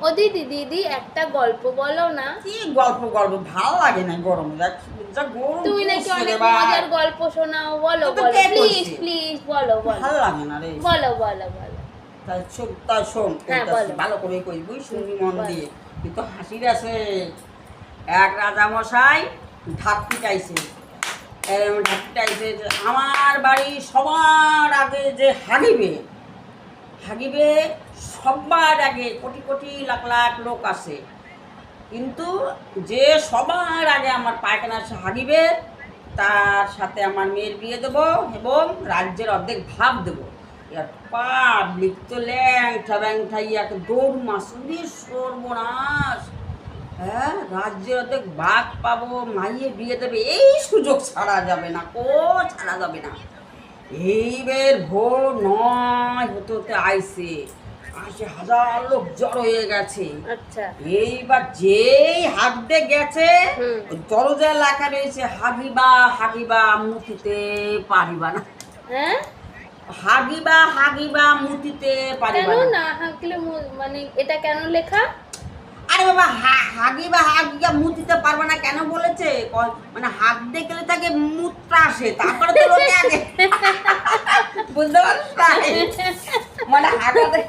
ও দিদি দিদি একটা গল্প বলো না। কি গল্প গল্প ভালো লাগে না গরম যা গরম তুমি নাকি পড়ছে রে অনেক ভাই। মজার গল্প শোনাও, বলো তো বলো কে প্লিজ কইছে? প্লিজ বলো বলো ভালো লাগে না রে। বলো বলো বলো। তাই শোন হ্যাঁ, কইতাছি, বলো। ভালো করে কইবি শুনবি মন বলো। দিয়ে। কিন্তু হাসির আছে। এক রাজামশাই ঢাক পিটাইছে। ঢাক পিটাইছে যে আমার বাড়ি সবার আগে যে হাগিবে হাগিবে সবার আগে কোটি কোটি লাখ লাখ লোক আছে, কিন্তু যে সবার আগে আমার পায়খানা হাগিবে তার সাথে আমার মেয়ের বিয়ে দেব এবং রাজ্যের অর্ধেক ভাগ দেবো। এর পাবলিক তো ল্যাংঠা ব্যাংঠা ইয়াকে দৌড় মাসুরি সর্বনাশ। হ্যাঁ, রাজ্যের অর্ধেক ভাগ পাবো, মাইয়ে বিয়ে দেবে, এই সুযোগ ছাড়া যাবে না, ছাড়া যাবে না। এইবার ভোর ৯ হতে হতে আইসে হাজার লোক জড়ো হয়ে গেছে। আচ্ছা। এইবার যেই হাঁটতে গেছে হুম। দরজা লেখা রয়েছে হাগিবা হাগিবা মুতিতে পারিবা না। হ্যাঁ, হাগিবা হাগিবা মুতিতে পারিবা কেন না। না হাঁকলে মানে এটা কেন লেখা? আরে বাবা, হাগিবা হাগিবা মুতিতে পারবে না কেন বলেছে? মানে হাত দেখলে তাকে মূত্র আসে, তারপরে তো লোকে আগে বুঝতে পারছ না? মানে হাগাতে